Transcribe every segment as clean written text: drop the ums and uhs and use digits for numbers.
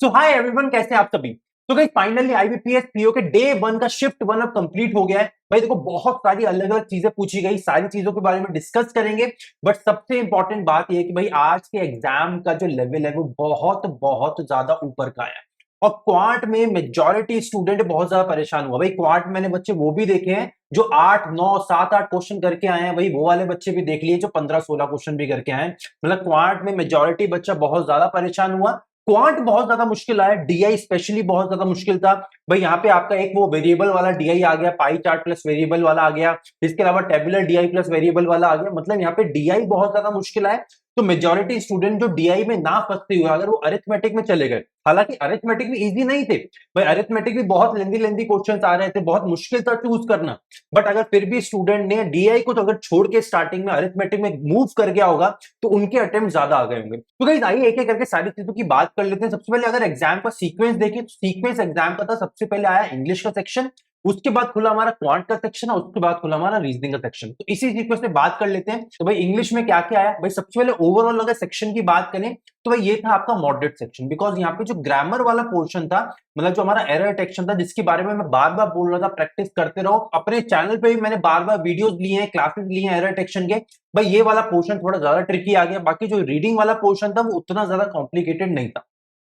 सो hi everyone, कैसे हैं आप सभी। तो गाइस फाइनली आईबीपीएस पीओ के डे 1 का शिफ्ट 1 अब कंप्लीट हो गया है। भाई देखो, बहुत सारी अलग अलग चीजें पूछी गई, सारी चीजों के बारे में डिस्कस करेंगे। बट सबसे इंपॉर्टेंट बात यह है कि भाई आज के एग्जाम का जो लेवल है वो बहुत बहुत ज्यादा ऊपर का है। और क्वांट में मेजॉरिटी स्टूडेंट बहुत ज्यादा परेशान हुआ। भाई क्वांट मैंने बच्चे वो भी देखे हैं जो 8 9 7 8 क्वेश्चन करके आए हैं, वही वो वाले बच्चे भी देख लिए जो 15 16 क्वेश्चन भी करके आए हैं। मतलब क्वांट में मेजॉरिटी बच्चा बहुत ज्यादा परेशान हुआ। क्वांट बहुत ज्यादा मुश्किल आया, डीआई स्पेशली बहुत ज्यादा मुश्किल था। भाई यहाँ पे आपका एक वो वेरिएबल वाला डीआई आ गया, पाई चार्ट प्लस वेरिएबल वाला आ गया। इसके अलावा टेबुलर डीआई प्लस वेरिएबल वाला आ गया। मतलब यहाँ पे डीआई बहुत ज्यादा मुश्किल है। तो मेजॉरिटी स्टूडेंट जो डीआई में ना फंसते हुए अगर वो अरिथमेटिक में चले गए, हालांकि अरिथमेटिक भी इजी नहीं थे। भाई अरिथमेटिक भी बहुत लेंदी लेंदी क्वेश्चंस आ रहे थे, बहुत मुश्किल था चूज करना। बट अगर फिर भी स्टूडेंट ने डीआई को तो अगर छोड़ के स्टार्टिंग में अरिथमेटिक में मूव कर गया होगा तो उनके अटेम्प्ट ज्यादा आ गए होंगे। तो गाइस आइए एक एक करके सारी चीजों की बात कर लेते हैं। सबसे पहले अगर एग्जाम का सीक्वेंस देखें तो सीक्वेंस एग्जाम का था, सबसे पहले आया इंग्लिश का सेक्शन, उसके बाद खुला हमारा क्वांट का सेक्शन और उसके बाद खुला हमारा रीजनिंग का सेक्शन। तो इसी सीक्वेंस में बात कर लेते हैं। तो भाई इंग्लिश में क्या क्या आया। भाई सबसे पहले ओवरऑल अगर सेक्शन की बात करें तो भाई ये था आपका मॉडरेट सेक्शन, बिकॉज यहाँ पे जो ग्रामर वाला पोर्शन था, मतलब जो हमारा एरर डिटेक्शन था, जिसके बारे में मैं बार बार बोल रहा था प्रैक्टिस करते रहो। अपने चैनल पे भी मैंने बार बार वीडियोस लिए हैं, क्लासेस लिए हैं एरर डिटेक्शन के। भाई ये वाला पोर्शन थोड़ा ज्यादा ट्रिकी आ गया। बाकी जो रीडिंग वाला पोर्शन था वो उतना ज्यादा कॉम्प्लिकेटेड नहीं था।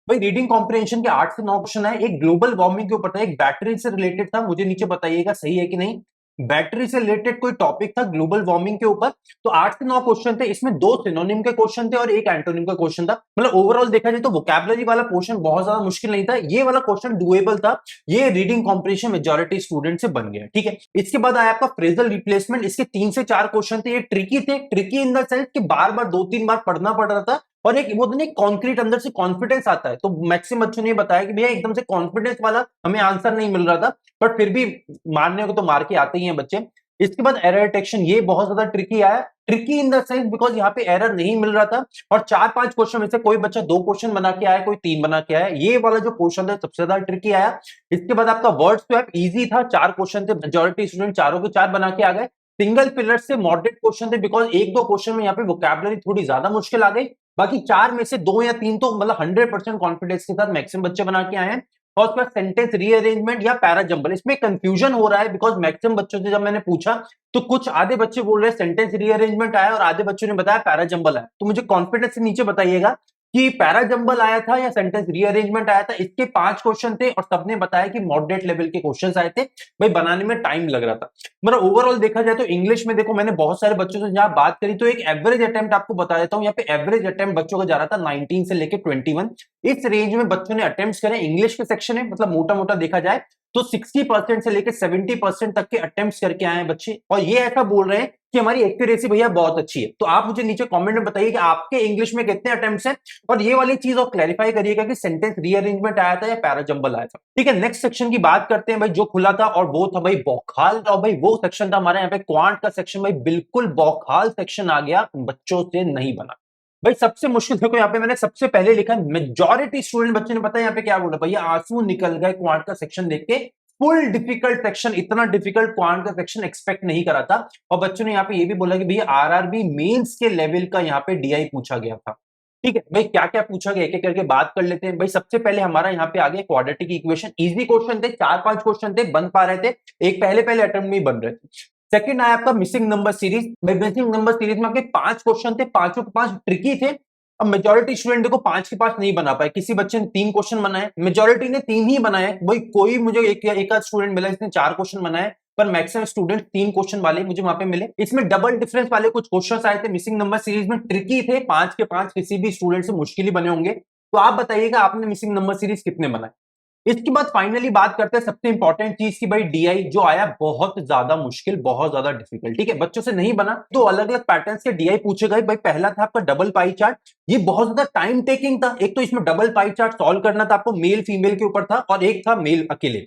भाई रीडिंग कॉम्प्रिहेंशन के 8 से 9 क्वेश्चन है। एक ग्लोबल वार्मिंग के ऊपर था, एक बैटरी से रिलेटेड था। मुझे नीचे बताइएगा सही है कि नहीं। बैटरी से रिलेटेड कोई टॉपिक था ग्लोबल वार्मिंग के ऊपर। तो 8 से 9 क्वेश्चन थे, इसमें 2 सिनोनिम के क्वेश्चन थे और एक एंटोनिम का क्वेश्चन था। मतलब ओवरऑल देखा जाए तो वोकैबुलरी वाला पोर्शन बहुत ज्यादा मुश्किल नहीं था, ये वाला क्वेश्चन डुएबल था। ये रीडिंग कॉम्प्रिहेंशन मेजॉरिटी स्टूडेंट से बन गया, ठीक है। इसके बाद आया आपका फ्रेजल रिप्लेसमेंट। इसके 3 से 4 क्वेश्चन थे, ये ट्रिकी थे। ट्रिकी इन द सेंस कि बार बार 2 3 बार पढ़ना पड़ रहा था। और एक वो नहीं, कॉन्क्रीट अंदर से कॉन्फिडेंस आता है। तो मैक्सिमम बच्चों ने बताया कि भैया एकदम से कॉन्फिडेंस वाला हमें आंसर नहीं मिल रहा था। बट फिर भी मारने को तो मार के आते ही हैं बच्चे। इसके बाद एरर डिटेक्शन, ये बहुत ज्यादा ट्रिकी आया। Tricky in the sense because यहाँ पे एरर नहीं मिल रहा था। और 4 5 क्वेश्चन में से कोई बच्चा 2 क्वेश्चन बना के आया, कोई 3 बना के आया। ये वाला जो क्वेश्चन था सबसे ज्यादा ट्रिकी आया। इसके बाद आपका वर्ड स्वैप इजी था, 4 क्वेश्चन थे, मेजॉरिटी स्टूडेंट चारों के 4 बना के आ गए। सिंगल पिलर से मॉडरेट क्वेश्चन थे, बिकॉज 1 2 क्वेश्चन में यहाँ पे वोकैबुलरी थोड़ी ज्यादा मुश्किल आ गई। बाकी 4 में से 2 या 3 तो मतलब 100% कॉन्फिडेंस के साथ मैक्सिमम बच्चे बना के आए हैं। और उसके बाद सेंटेंस रीअरेंजमेंट या पैराजंबल, इसमें कंफ्यूजन हो रहा है बिकॉज मैक्सिमम बच्चों से जब मैंने पूछा तो कुछ आधे बच्चे बोल रहे हैं सेंटेंस रीअरेंजमेंट आया और आधे बच्चों ने बताया पैराजंबल आया। तो मुझे कॉन्फिडेंस से नीचे बताइएगा कि पैराजंबल आया था या सेंटेंस रीअरेंजमेंट आया था। इसके 5 क्वेश्चन थे और सबने बताया कि मॉडरेट लेवल के क्वेश्चंस आए थे। भाई बनाने में टाइम लग रहा था। मतलब ओवरऑल देखा जाए तो इंग्लिश में देखो, मैंने बहुत सारे बच्चों से जहां बात करी तो एक एवरेज अटेम्प्ट आपको बता देता हूं। यहाँ पे एवरेज अटेम्प्ट बच्चों का जा रहा था 19 से लेकर 21। इस रेंज में बच्चों ने अटेम्प्ट करे इंग्लिश के सेक्शन में। मतलब मोटा मोटा देखा जाए तो 60% से लेकर 70% तक के अटेम्प्ट करके आए हैं बच्चे। और ये ऐसा बोल रहे हैं कि हमारी एक्यूरेसी भैया बहुत अच्छी है। तो आप मुझे नीचे कमेंट में बताइए कि आपके इंग्लिश में कितने अटेम्प्ट्स हैं। और ये वाली चीज और क्लैरिफाई करिएगा कि सेंटेंस रीअरेंजमेंट आया था या पैराजंबल आया था। ठीक है, नेक्स्ट सेक्शन की बात करते हैं भाई, जो खुला था और वो था भाई बौखाल। और भाई वो सेक्शन था हमारे यहाँ पे क्वांट का सेक्शन। भाई बिल्कुल बौखाल सेक्शन आ गया, बच्चों से नहीं बना। भाई सबसे मुश्किल देखो, यहाँ पे मैंने सबसे पहले लिखा मेजॉरिटी स्टूडेंट बच्चे ने पता है यहाँ पे क्या बोला, भैया आंसू निकल गए क्वांट का सेक्शन देख के। फुल डिफिकल्ट सेक्शन, इतना डिफिकल्ट क्वांट का सेक्शन एक्सपेक्ट नहीं करा था। और बच्चों ने यहाँ पे ये भी बोला कि भैया आरआरबी मेंस के लेवल का यहाँ पे डीआई पूछा गया था। ठीक है भाई, क्या क्या पूछा गया एक एक करके बात कर लेते हैं। भाई सबसे पहले हमारा यहाँ पे आ गया क्वाड्रेटिक इक्वेशन। इजी क्वेश्चन थे, 4 5 क्वेश्चन थे, बन पा रहे थे। एक पहले पहले अटेम्प्ट में ही बन रहे थे। सेकंड आया आपका मिसिंग नंबर सीरीज। भाई मिसिंग नंबर सीरीज में आपके 5 क्वेश्चन थे, पांचों के 5 ट्रिकी थे। अब मेजोरिटी स्टूडेंट देखो 5 के 5 नहीं बना पाए। किसी बच्चे ने 3 क्वेश्चन बनाए, मेजोरिटी ने 3 ही बनाए। भाई कोई मुझे एक आध स्टूडेंट मिला जिसने 4 क्वेश्चन बनाए, पर मैक्सिमम स्टूडेंट 3 क्वेश्चन वाले मुझे वहां पे मिले। इसमें डबल डिफरेंस वाले कुछ क्वेश्चन आए थे मिसिंग नंबर सीरीज में, ट्रिकी थे। 5 के 5 किसी भी स्टूडेंट से मुश्किल ही बने होंगे। तो आप बताइएगा आपने मिसिंग नंबर सीरीज कितने बनाए। इसके बाद फाइनली बात करते हैं सबसे इंपॉर्टेंट चीज की, भाई डीआई जो आया बहुत ज्यादा मुश्किल, बहुत ज्यादा डिफिकल्ट। ठीक है, बच्चों से नहीं बना। तो अलग अलग पैटर्न्स के डीआई पूछे गए। भाई पहला था आपका डबल पाई चार्ट। ये बहुत ज्यादा टाइम टेकिंग था। एक तो इसमें डबल पाई चार्ट सॉल्व करना था आपको, मेल फीमेल के ऊपर था, और एक था मेल अकेले।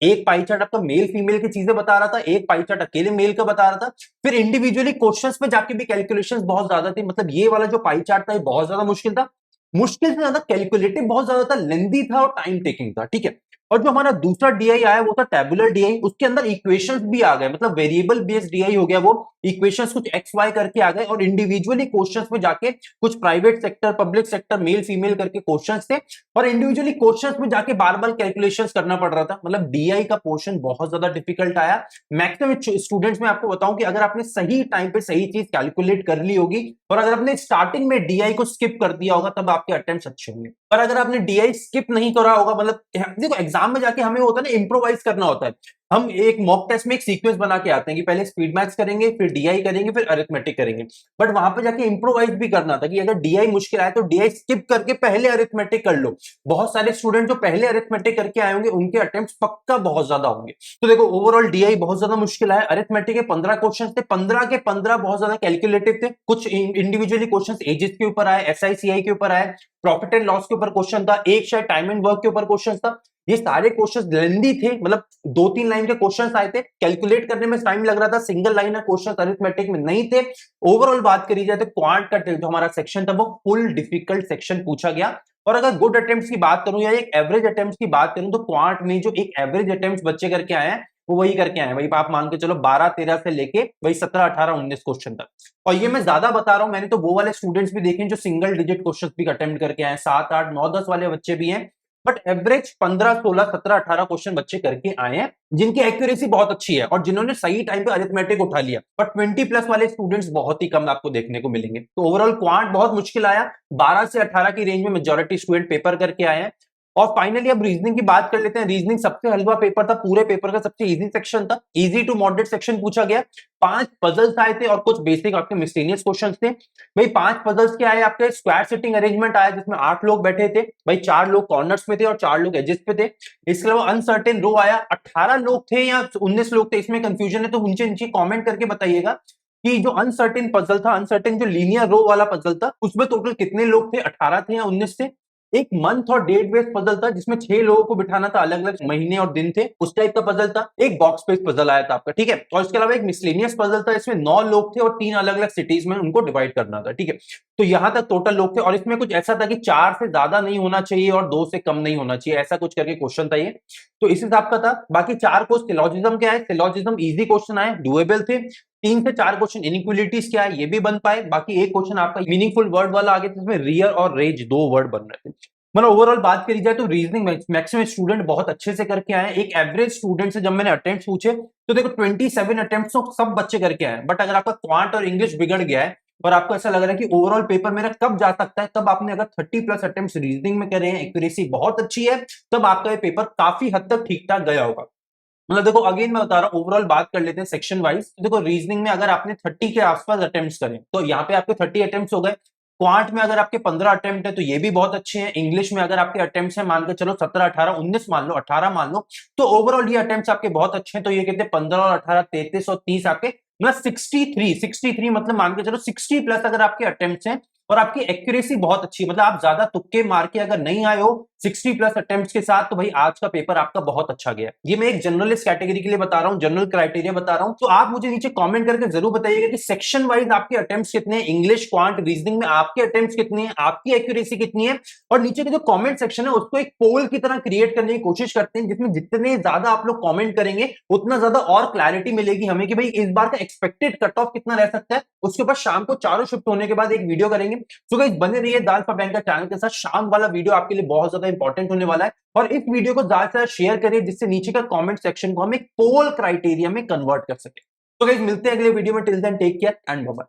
एक पाई चार्ट आपका मेल फीमेल की चीजें बता रहा था, एक पाई चार्ट अकेले मेल का बता रहा था। फिर इंडिविजुअली क्वेश्चंस में जाके भी कैलकुलेशंस बहुत ज्यादा थे। मतलब ये वाला जो पाई चार्ट था ये बहुत ज्यादा मुश्किल था। मुश्किल से ज्यादा कैलकुलेटिव बहुत ज्यादा था, लेंदी था और टाइम टेकिंग था। ठीक है, और जो हमारा दूसरा डीआई आया वो था टेबुलर डीआई, उसके अंदर इक्वेशंस भी आ गए, मतलब वेरिएबल बेस्ड डीआई हो गया, वो इक्वेशंस कुछ एक्स वाई करके आ गए और इंडिविजुअली क्वेश्चंस में जाके कुछ private sector, public sector, male female करके क्वेश्चंस थे और इंडिविजुअली क्वेश्चंस में जाके बार बार कैलकुलेशंस करना पड़ रहा था। मतलब डीआई का पोर्शन बहुत ज्यादा डिफिकल्ट आया। मैक्सिमम स्टूडेंट्स में आपको बताऊं कि अगर आपने सही टाइम पे सही चीज कैलकुलेट कर ली होगी और अगर आपने स्टार्टिंग में डीआई को स्किप कर दिया होगा तब आपके अटेम्प्ट्स अच्छे होंगे। पर अगर आपने डीआई स्किप नहीं करा होगा, मतलब देखो एग्जाम में जाके हमें होता है ना इंप्रोवाइज करना होता है। हम एक मॉक टेस्ट में एक सीक्वेंस बना के आते हैं कि पहले स्पीड मैथ्स करेंगे, फिर डीआई करेंगे, फिर अरिथमेटिक करेंगे। बट वहां पे जाके इंप्रोवाइज भी करना था कि अगर डीआई मुश्किल आए तो डीआई स्किप करके पहले अरिथमेटिक कर लो। बहुत सारे स्टूडेंट जो पहले अरिथमेटिक करके आए होंगे उनके अटेम्प्ट्स पक्का बहुत ज्यादा होंगे। तो देखो ओवरऑल डीआई बहुत ज्यादा मुश्किल है। अरिथमेटिक के 15 क्वेश्चन थे, 15 के 15 बहुत ज्यादा कैलकुलेटिव थे। कुछ इंडिविजुअली क्वेश्चन एजेस के ऊपर आए, एसआईसीआई के ऊपर आए, प्रॉफिट एंड लॉस के ऊपर क्वेश्चन था, एक शायद टाइम एंड वर्क के ऊपर क्वेश्चन था। ये सारे क्वेश्चन लेंदी थे, मतलब 2-3 लाइन के क्वेश्चन आए थे, कैलकुलेट करने में टाइम लग रहा था, सिंगल लाइन क्वेश्चन अरिथमेटिक में नहीं थे। ओवरऑल बात करी जाए तो क्वांट का जो हमारा सेक्शन था वो फुल डिफिकल्ट सेक्शन पूछा गया। और अगर गुड अटेम्प्ट्स की बात करूं या एक एवरेज अटेम्प्ट्स की बात करूं तो क्वांट में जो एक एवरेज अटेम्प्ट्स बच्चे करके आए हैं वो वही करके आए हैं। वही आप मान के चलो 12-13 से लेके वही 17-18-19 क्वेश्चन तक। और ये मैं ज्यादा बता रहा हूं, मैंने तो वो वाले स्टूडेंट्स भी देखे जो सिंगल डिजिट क्वेश्चन भी अटेम्प्ट करके आए, 7-8-9-10 वाले बच्चे भी हैं। बट एवरेज 15-16-17-18 क्वेश्चन बच्चे करके आए हैं जिनकी एक्यूरेसी बहुत अच्छी है और जिन्होंने सही टाइम पे अरिथमेटिक उठा लिया। बट 20 प्लस वाले स्टूडेंट्स बहुत ही कम आपको देखने को मिलेंगे। तो ओवरऑल क्वांट बहुत मुश्किल आया। 12 से 18 की रेंज में मेजॉरिटी स्टूडेंट पेपर करके आए हैं। और फाइनली अब रीजनिंग की बात कर लेते हैं। रीजनिंग सबसे हलवा पेपर था, पूरे पेपर का सबसे इजी सेक्शन था, इजी टू मॉडरेट सेक्शन पूछा गया। 5 पजल्स आए थे और कुछ बेसिक आपके मिसलेनियस क्वेश्चंस थे। भाई 5 पजल्स के आए आपके, स्क्वायर सिटिंग अरेंजमेंट आया जिसमें 8 लोग बैठे थे, भाई 4 लोग कॉर्नर्स में थे और 4 लोग एजेस पे थे। इसके अलावा अनसर्टेन रो आया, 18 लोग थे या 19 लोग थे, इसमें कंफ्यूजन है तो नीचे नीचे कमेंट करके बताइएगा कि जो अनसर्टेन पजल था, अनसर्टेन जो लीनियर रो वाला पजल था उसमें टोटल कितने लोग थे, 18 थे या 19 थे। एक मंथ और डेट बेस्ड पजल था जिसमें 6 लोगों को बिठाना था, अलग अलग महीने और दिन थे, उस टाइप का पजल था। एक बॉक्स बेस्ड पजल आया था आपका, ठीक है। और इसके अलावा एक मिसलेनियस पजल था, इसमें 9 लोग थे और 3 अलग अलग सिटीज में उनको डिवाइड करना था, ठीक है। तो यहां तक टोटल लोग थे और इसमें कुछ ऐसा था कि 4 से ज्यादा नहीं होना चाहिए और 2 से कम नहीं होना चाहिए, ऐसा कुछ करके क्वेश्चन था ये। तो इस हिसाब का था। बाकी 4 क्वेश्चन सिलोजिज्म के आए, सिलोजिज्म इजी क्वेश्चन आए, डुएबल थे। 3 से 4 क्वेश्चन इनइक्वालिटीज क्या है ये भी बन पाए। बाकी एक क्वेश्चन आपका मीनिंगफुल वर्ड वाला आगे जिसमें रियर और रेज 2 वर्ड बन रहे थे। मतलब ओवरऑल बात करी जाए तो रीजनिंग मैक्सिमम स्टूडेंट बहुत अच्छे से करके आए। एक एवरेज स्टूडेंट से जब मैंने अटेम्प्ट्स पूछे तो देखो 27 अटेम्प्ट्स तो सब बच्चे करके आए। बट अगर आपका क्वांट और इंग्लिश बिगड़ गया है और आपको ऐसा लग रहा है कि ओवरऑल पेपर मेरा कब जा सकता है, तब आपने अगर 30 प्लस अटेम्प्ट्स रीजनिंग में करे हैं, एक्यूरेसी बहुत अच्छी है, तब आपका ये पेपर काफी हद तक ठीक ठाक गया होगा। मतलब देखो अगेन मैं बता रहा हूँ, ओवरऑल बात कर लेते हैं सेक्शन वाइज। तो देखो रीजनिंग में अगर आपने 30 के आसपास अटेम्प्ट्स करें तो यहाँ पे आपके 30 अटेम्प्ट्स हो गए। क्वांट में अगर आपके 15 अटेम्प्ट है तो ये भी बहुत अच्छे हैं। इंग्लिश में अगर आपके अटेम्प्ट्स हैं मान के चलो 17-18-19 मान लो, 18 मान लो, तो ओवरऑल ये अटेम्प्ट्स आपके बहुत अच्छे हैं। तो ये कहते हैं 15 और 18 33 और 30 आपके, मतलब 63 मतलब मान के चलो 60 प्लस अगर आपके अटेम्प्ट्स हैं और आपकी एक्यूरेसी बहुत अच्छी, मतलब आप ज्यादा तुक्के मार के अगर नहीं आए हो 60 प्लस अटेम्प्ट्स के साथ, तो भाई आज का पेपर आपका बहुत अच्छा गया। ये मैं एक जर्नलिस्ट कैटेगरी के लिए बता रहा हूं, जनरल क्राइटेरिया बता रहा हूं। तो आप मुझे नीचे कमेंट करके जरूर बताइएगा कि सेक्शन वाइज आपके अटेम्प्ट्स कितने हैं, इंग्लिश क्वांट रीजनिंग में आपके अटेम्प्ट्स कितने हैं, आपकी एक्यूरेसी कितनी है। और नीचे के जो कमेंट सेक्शन है उसको एक पोल की तरह क्रिएट करने की कोशिश करते हैं, जिसमें जितने ज्यादा आप लोग कमेंट करेंगे उतना ज्यादा और क्लैरिटी मिलेगी हमें कि भाई इस बार का एक्सपेक्टेड कट ऑफ कितना रह सकता है। उसके बाद शाम को चारों शिफ्ट होने के बाद एक वीडियो करेंगे। तो गाइस बने रहिए दाल फॉर बैंक का चैनल के साथ, शाम वाला वीडियो आपके लिए बहुत ज्यादा इंपॉर्टेंट होने वाला है। और इस वीडियो को ज्यादा से ज्यादा शेयर करिए जिससे नीचे का कमेंट सेक्शन को हम एक पोल क्राइटेरिया में कन्वर्ट कर सके। तो गाइस मिलते हैं अगले वीडियो में, till then take care and bye bye.